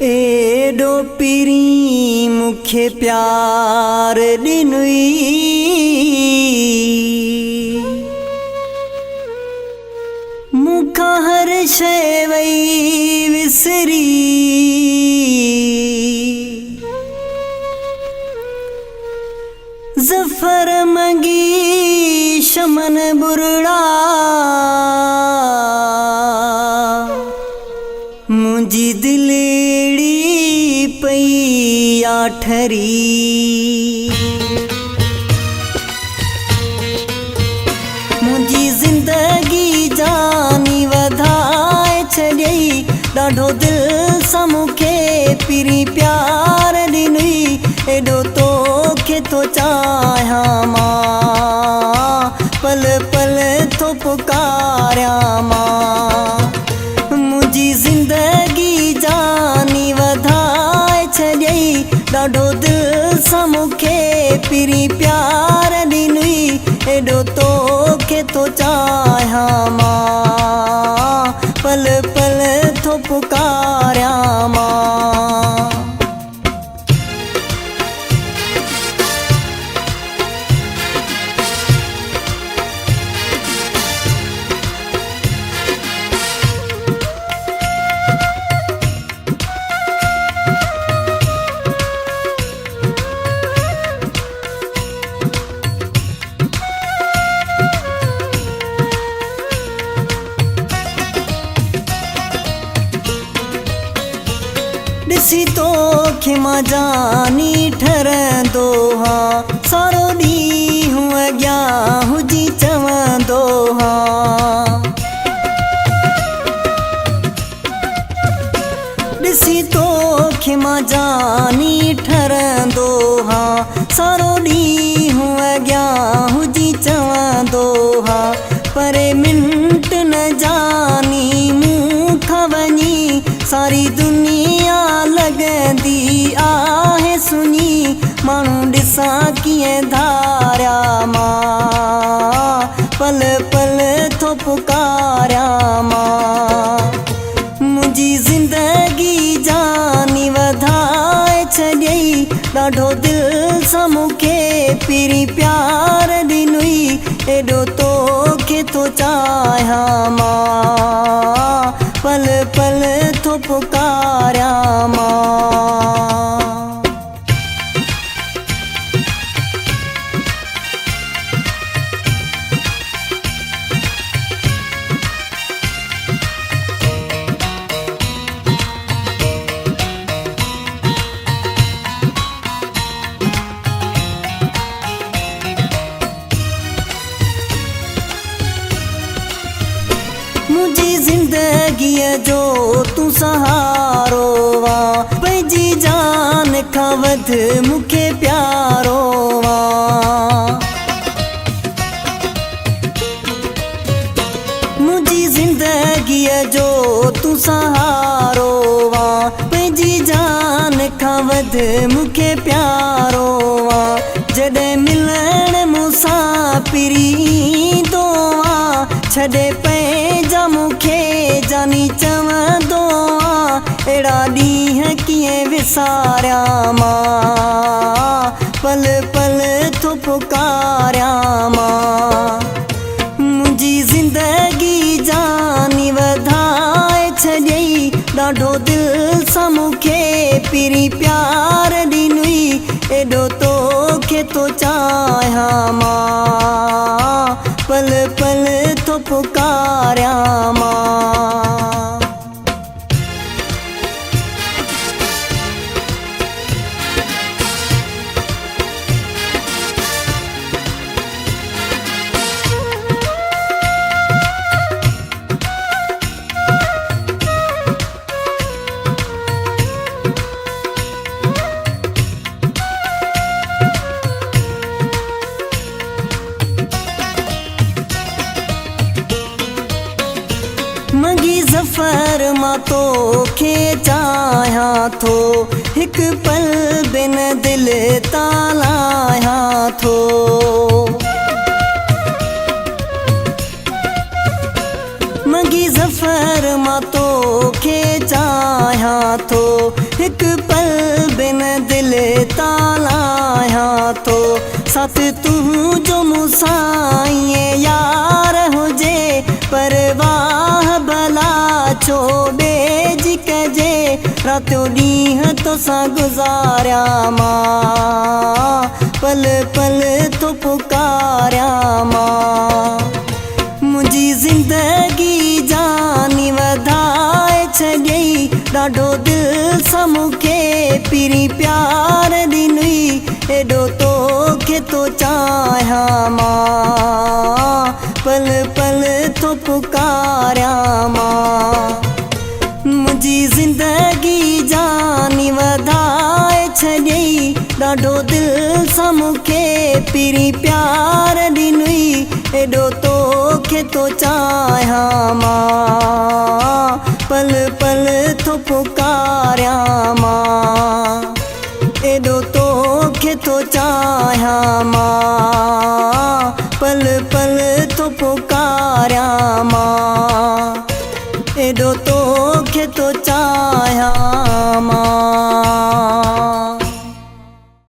एडो पिरी मुखे प्यार दिनुई मुखा हर शय वई विसरी ज़फ़र मंगी शमन बुरड़ा मुझी दिलेड़ी पई आठरी मुझी जिंदगी जानी वधाए छॾई ॾाढो दिल सां मूंखे पिरी प्यार ॾिनई एॾो तोखे तो चाहियां मां पल पल तो पुकारियां मां मुझी जिंदगी जानी वधाए छॾई ॾाढो दिल सां मूंखे पिरी प्यार ॾिनई एॾो तोखे तो चाहियां मां पल पल तो पुकारियां मां ॾिसी तोखे मां जानी ठरंदो हां सारो ॾींहुं अॻियां हुजी चवंदो हां ॾिसी तोखे मां जानी ठरंदो हां सारो ॾींहुं अॻियां हुजी चवंदो हां पर मिंट न जानी मूंखां वञी सारी दुनिया लगंदी आहे सुनी माण्हू ॾिसां कीअं धारिया मां पल पल थो पुकारियां मां मुंहिंजी ज़िंदगी जानी वधाए छॾई ॾाढो दिल सां मूंखे पिरी प्यार ॾिनई एॾो तोखे तो चाहियां मां पल पल तो पुकारियां मां मुंहिंजी ज़िंदगीअ जो तूं सहारो वा पंहिंजी जान खां वध मूंखे प्यारो वा मुंहिंजी ज़िंदगीअ जो तूं सहारो वा पंहिंजी जान खां वध मूंखे प्यारो वा जॾहिं मिलण मूंसां पिरी ईंदो आहे छॾे पंहिंजा मूंखे जानी चवंदो आहे अहिड़ा ॾींहं कीअं विसारियां मां पल पल थो पुकारियां मां मुंहिंजी ज़िंदगी जानी वधाए छॾई ॾाढो दिल सां मूंखे पिरी प्यार ॾिनई एॾो तोखे तो चाहियां मां पल पल तो पुकारियां मां मंगी ज़फ़र मां तोखे चाहियां थो हिकु पल बिन दिल तालायां थो मंगी ज़फ़र मां तोखे चाहियां थो हिक पल बिन दिल तालायां थो साथ तूं जो मूंसां ईअं यार हुजे परवाह भला छो ॿिए कजे रातियो ॾींहं तोसां गुज़ारियां मां पल पल थो पुकारियां मां मुंहिंजी ज़िंदगी जानी वधाए छॾियई ॾाढो दिलि सां मूंखे पहिरीं प्यार ॾिनई एॾो तोखे थो चाहियां मां पल पल थो पुकारियां मां मुंहिंजी ज़िंदगी जानी वधाए छॾियई ॾाढो दिलि सां मूंखे पहिरीं प्यार ॾिनई एॾो तोखे थो चाहियां मां पल पल थो पुकारियां मां एॾो तोखे थो चाहियां मां पल पल थो पुकारियां मां एॾो तोखे थो चाहियां